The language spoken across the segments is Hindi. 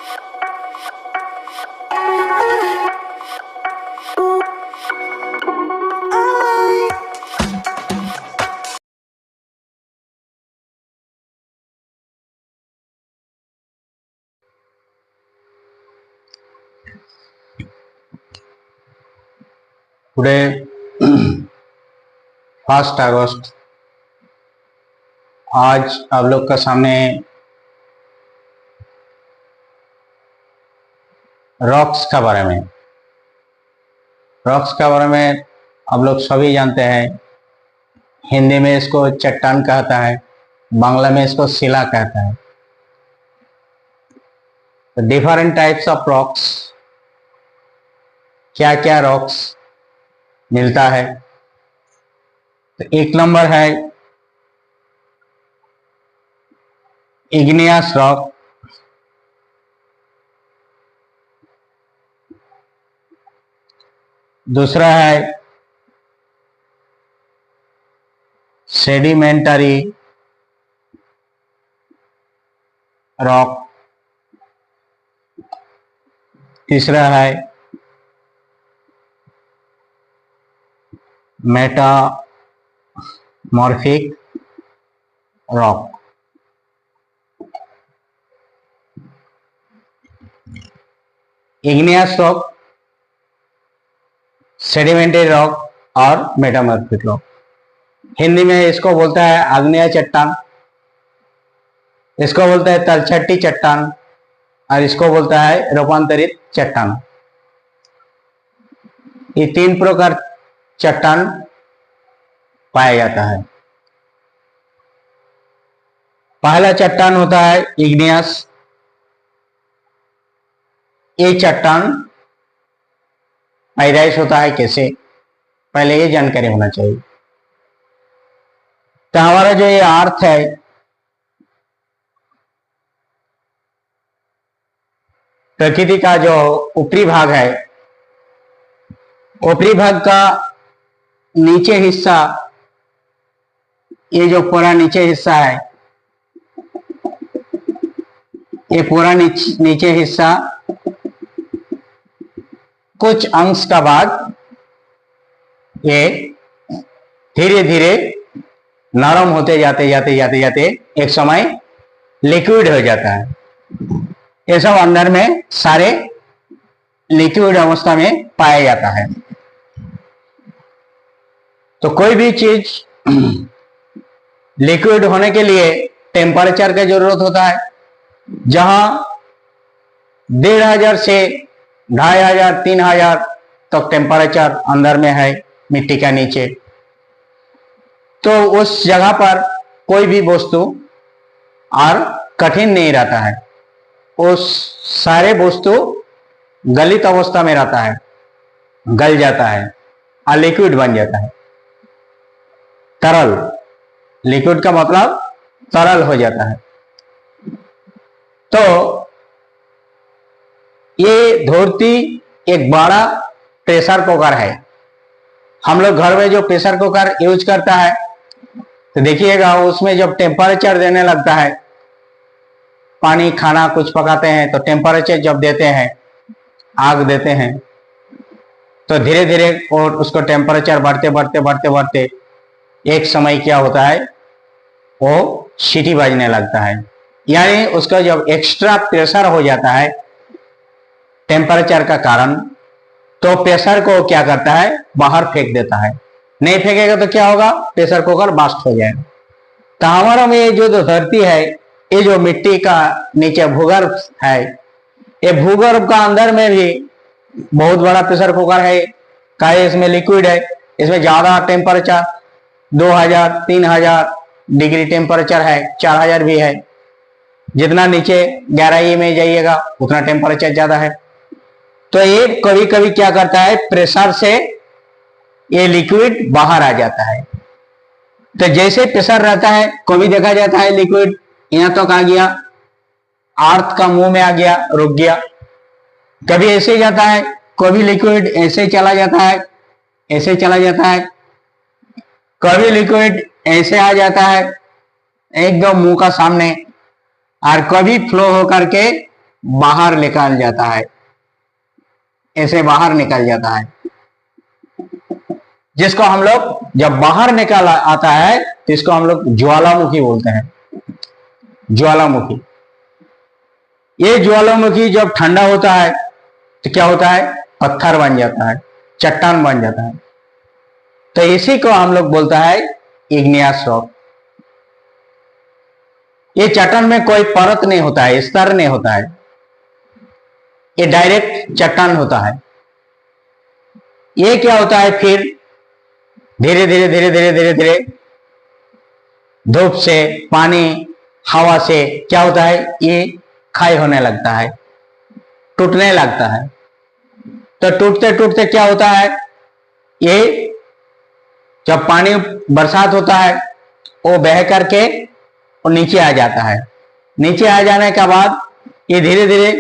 Today, 1 अगस्त, आज आप लोग का सामने रॉक्स का बारे में आप लोग सभी जानते हैं। हिंदी में इसको चट्टान कहता है, बांग्ला में इसको शिला कहता है। तो डिफरेंट टाइप्स ऑफ रॉक्स, क्या क्या रॉक्स मिलता है। तो एक नंबर है इग्नियस रॉक, दूसरा है सेडिमेंटरी रॉक, तीसरा है metamorphic rock. Igneous rock, sedimentary rock और मेटामॉर्फिक रॉक। हिंदी में इसको बोलता है आग्नेय चट्टान, इसको बोलता है तलछटी चट्टान और इसको बोलता है रूपांतरित चट्टान। ये तीन प्रकार चट्टान पाया जाता है। पहला चट्टान होता है इग्नियस। ये चट्टान पैदाइश होता है कैसे, पहले ये जानकारी होना चाहिए। तो हमारा जो ये अर्थ है, प्रकृति का जो ऊपरी भाग है, ऊपरी भाग का नीचे हिस्सा, ये जो पूरा नीचे हिस्सा है, ये पूरा नीचे हिस्सा कुछ अंश का बाद ये धीरे धीरे नरम होते जाते एक समय लिक्विड हो जाता है। ये सब अंदर में सारे लिक्विड अवस्था में पाया जाता है। तो कोई भी चीज लिक्विड होने के लिए टेम्परेचर की जरूरत होता है। जहां 1500 से 2500 3000 तक टेम्परेचर अंदर में है मिट्टी का नीचे, तो उस जगह पर कोई भी वस्तु और कठिन नहीं रहता है। उस सारे वस्तु गलित अवस्था में रहता है, गल जाता है और लिक्विड बन जाता है, तरल। लिक्विड का मतलब तरल हो जाता है। तो ये धरती एक बड़ा प्रेशर कुकर है। हम लोग घर में जो प्रेशर कुकर यूज करता है, तो देखिएगा उसमें जब टेम्परेचर देने लगता है, पानी खाना कुछ पकाते हैं तो टेम्परेचर जब देते हैं, आग देते हैं, तो धीरे धीरे और उसको टेम्परेचर बढ़ते एक समय क्या होता है, वो सीटी बजने लगता है। यानी उसका जब एक्स्ट्रा प्रेशर हो जाता है टेम्परेचर का कारण, तो प्रेशर को क्या करता है, बाहर फेंक देता है। नहीं फेंकेगा तो क्या होगा, प्रेशर कुकर बास्ट हो जाएगा। तो हमारा में ये जो धरती है, ये जो मिट्टी का नीचे भूगर्भ है, ये भूगर्भ का अंदर में भी बहुत बड़ा प्रेशर कुकर है। का इसमें लिक्विड है, इसमें ज्यादा टेम्परेचर 2000 3000 डिग्री टेम्परेचर है, 4000 भी है। जितना नीचे गहराई में जाइएगा उतना टेम्परेचर ज्यादा है। तो ये कभी कभी क्या करता है, प्रेशर से ये लिक्विड बाहर आ जाता है। तो जैसे प्रेशर रहता है, कभी देखा जाता है लिक्विड यहां तक आ गया, अर्थ का मुंह में आ गया, रुक गया। कभी ऐसे जाता है, कभी लिक्विड ऐसे चला जाता है, ऐसे चला जाता है। कभी लिक्विड ऐसे आ जाता है एकदम मुंह का सामने, और कभी फ्लो होकर के बाहर निकाल जाता है, ऐसे बाहर निकल जाता है, जिसको हम लोग जब बाहर निकाल आता है तो इसको हम लोग ज्वालामुखी बोलते हैं, ज्वालामुखी। ये ज्वालामुखी जब ठंडा होता है तो क्या होता है, पत्थर बन जाता है, चट्टान बन जाता है। तो इसी को हम लोग बोलता है इग्नियस रॉक। ये चट्टान में कोई परत नहीं होता है, स्तर नहीं होता है, ये डायरेक्ट चट्टान होता है। ये क्या होता है, फिर धीरे धीरे धीरे धीरे धीरे धीरे धूप से, पानी, हवा से क्या होता है, ये क्षय होने लगता है, टूटने लगता है। तो टूटते टूटते क्या होता है, ये जब पानी बरसात होता है वो बह करके और नीचे आ जाता है। नीचे आ जाने के बाद ये धीरे धीरे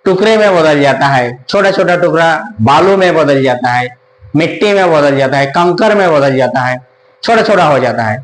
टुकड़े में बदल जाता है, छोटा छोटा टुकड़ा बालू में बदल जाता है, मिट्टी में बदल जाता है, कंकर में बदल जाता है, छोटा छोटा हो जाता है।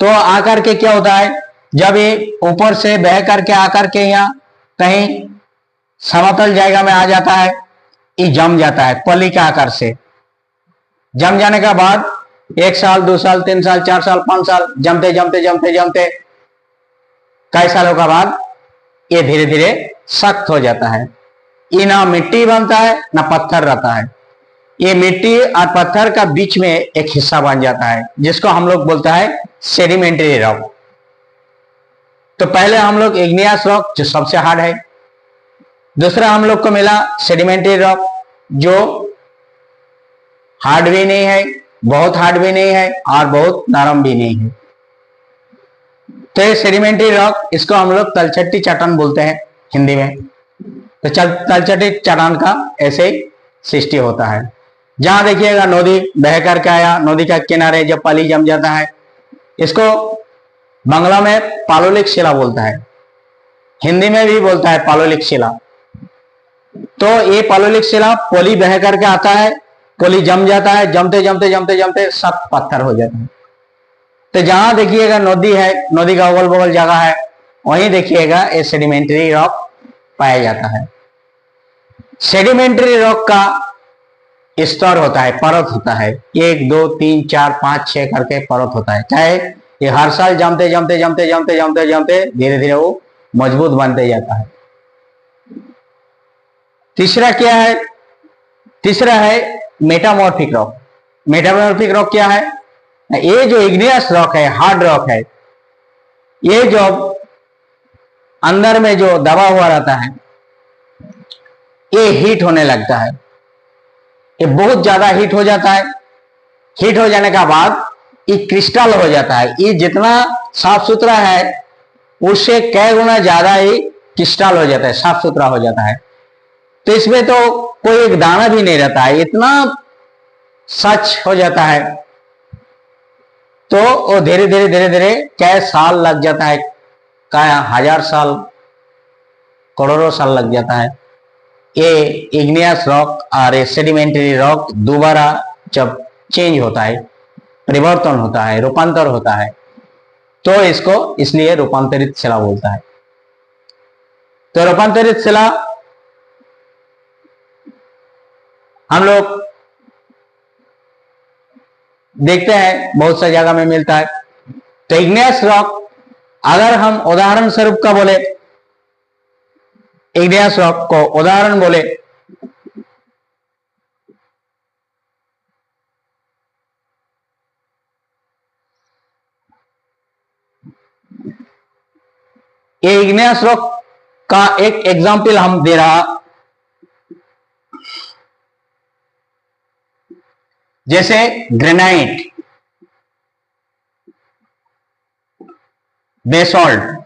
तो आकर के क्या होता है, जब ये ऊपर से बह करके आकर के यहाँ कहीं समतल जगह में आ जाता है, ये जम जाता है पली के आकार से। जम जाने के बाद 1 साल 2 साल 3 साल 4 साल 5 साल जमते जमते जमते जमते कई सालों के बाद ये धीरे धीरे सख्त हो जाता है। ये ना मिट्टी बनता है ना पत्थर रहता है, ये मिट्टी और पत्थर का बीच में एक हिस्सा बन जाता है, जिसको हम लोग बोलता है सेडिमेंट्री रॉक। तो पहले हम लोग इग्नियस रॉक जो सबसे हार्ड है, दूसरा हम लोग को मिला सेडिमेंट्री रॉक जो हार्ड भी नहीं है, बहुत हार्ड भी नहीं है और बहुत नरम भी नहीं है। तो ये सेडिमेंट्री रॉक, इसको हम लोग तलछटी चट्टान बोलते हैं हिंदी में। तो तलछटी चट्टान का ऐसे सृष्टि होता है। जहां देखिएगा नदी बह करके आया, नदी का किनारे जब पली जम जाता है, इसको बांग्ला में पालोलिक शिला बोलता है, हिंदी में भी बोलता है पालोलिक शिला। तो ये पालोलिक शिला पोली बह करके आता है, पोली जम जाता है, जमते जमते जमते जमते सख्त पत्थर हो जाता है। तो जहां देखिएगा नदी है, नदी का अगल बगल जगह है, वहीं देखिएगा ये सेडिमेंट्री रॉक पाया जाता है। सेडिमेंट्री रॉक का स्तर होता है, परत होता है, 1 2 3 4 5 6 करके परत होता है। चाहे ये हर साल जमते जमते जमते जमते जमते जमते धीरे धीरे वो मजबूत बनते जाता है। तीसरा क्या है, तीसरा है मेटामॉर्फिक रॉक। मेटामॉर्फिक रॉक क्या है, ये जो इग्नियस रॉक है, हार्ड रॉक है, ये जो अंदर में जो दबा हुआ रहता है ये हीट होने लगता है, ये बहुत ज्यादा हीट हो जाता है। हीट हो जाने का बाद ये क्रिस्टल हो जाता है। ये जितना साफ सुथरा है उससे कई गुना ज्यादा ही क्रिस्टल हो जाता है, साफ सुथरा हो जाता है। तो इसमें तो कोई एक दाना भी नहीं रहता है, इतना सच हो जाता है। तो वो धीरे धीरे धीरे धीरे कई साल लग जाता है, कई हजार साल, करोड़ों साल लग जाता है। ये इग्नियस रॉक और ये सेडिमेंट्री रॉक दोबारा जब चेंज होता है, परिवर्तन होता है, रूपांतर होता है, तो इसको इसलिए रूपांतरित शिला बोलता है। तो रूपांतरित शिला हम लोग देखते हैं बहुत सा जगह में मिलता है। तो इग्नियस रॉक अगर हम उदाहरण स्वरूप का बोले, इग्नियस रॉक को उदाहरण बोले, ये इग्नियस रॉक का एक एग्जाम्पल हम दे रहा, जैसे ग्रेनाइट, बेसॉल्ट,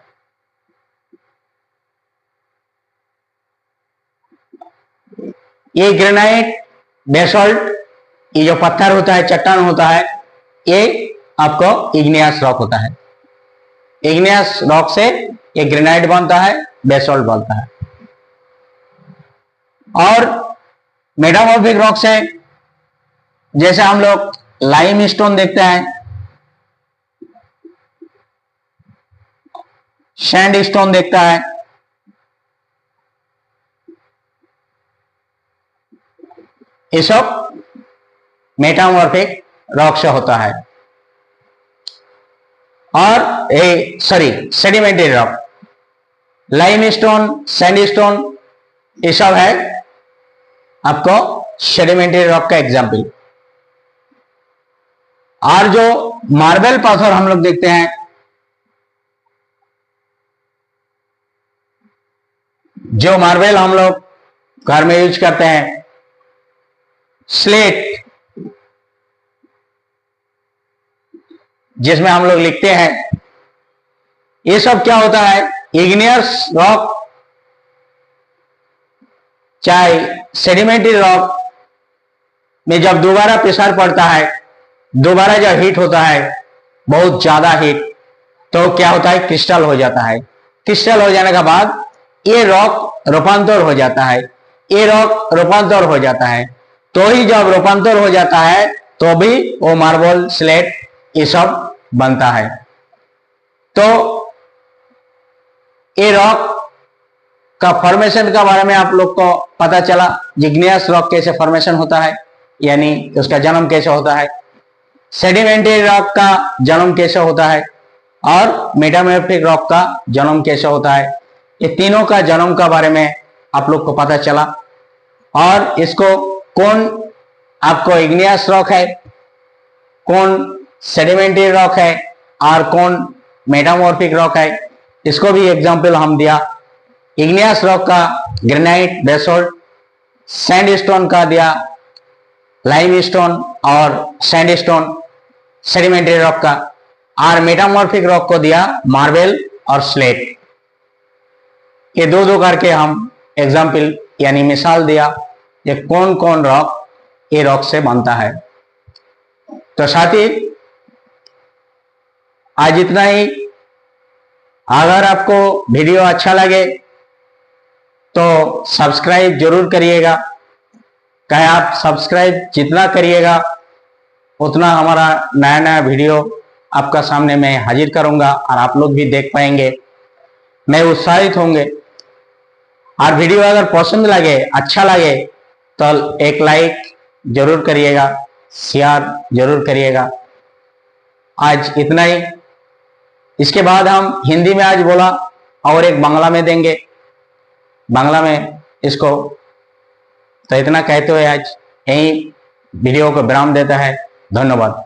ये ग्रेनाइट, बेसॉल्ट, ये जो पत्थर होता है, चट्टान होता है, ये आपको इग्नियस रॉक होता है। इग्नियस रॉक से ये ग्रेनाइट बनता है, बेसॉल्ट बनता है। और मेटामॉर्फिक रॉक से जैसे हम लोग लाइम स्टोन देखते हैं, सैंड स्टोन देखता है, ये सब मेटामॉर्फिक रॉक से होता है। और सेडिमेंट्री रॉक, लाइमस्टोन, सैंडस्टोन, ये सब है आपको सेडिमेंट्री रॉक का एग्जाम्पल। और जो मार्बल पत्थर हम लोग देखते हैं, जो मार्बल हम लोग घर में यूज करते हैं, स्लेट जिसमें हम लोग लिखते हैं, ये सब क्या होता है, इग्नियस रॉक चाहे सेडिमेंट्री रॉक में जब दोबारा प्रेशर पड़ता है, दोबारा जब हीट होता है, बहुत ज्यादा हीट, तो क्या होता है, क्रिस्टल हो जाता है। क्रिस्टल हो जाने के बाद ये रॉक रूपांतर हो जाता है, ये रॉक रूपांतर हो जाता है। तो ही जब रूपांतर हो जाता है तो भी वो मार्बल, स्लेट, ये सब बनता है। तो ये रॉक का फॉर्मेशन के बारे में आप लोग को पता चला, इग्नियस रॉक कैसे फॉर्मेशन होता है, यानी उसका जन्म कैसे होता है, सेडिमेंट्री रॉक का जन्म कैसे होता है, और मेटामॉर्फिक रॉक का जन्म कैसे होता है। ये तीनों का जन्म के बारे में आप लोग को पता चला। और इसको कौन आपको इग्नियस रॉक है, कौन सेडिमेंट्री रॉक है, और कौन मेटामॉर्फिक रॉक है, इसको भी एग्जाम्पल हम दिया। इग्नियस रॉक का ग्रेनाइट, बेसोल्ट, सैंडस्टोन का दिया लाइमस्टोन और सैंडस्टोन, सेडिमेंट्री रॉक का, और मेटामॉर्फिक रॉक को दिया मार्बल और स्लेट। ये दो दो करके हम एग्जाम्पल यानी मिसाल दिया ये कौन कौन रॉक ये रॉक से बनता है। तो साथी आज इतना ही। अगर आपको वीडियो अच्छा लगे तो सब्सक्राइब जरूर करिएगा। कहे आप सब्सक्राइब जितना करिएगा उतना हमारा नया नया वीडियो आपका सामने मैं हाजिर करूंगा और आप लोग भी देख पाएंगे, मैं उत्साहित होंगे। और वीडियो अगर पसंद लगे, अच्छा लगे तो एक लाइक जरूर करिएगा, शेयर जरूर करिएगा। आज इतना ही। इसके बाद हम हिंदी में आज बोला और एक बांग्ला में देंगे, बांग्ला में इसको। तो इतना कहते हुए आज यही वीडियो को विराम देता है। धन्यवाद।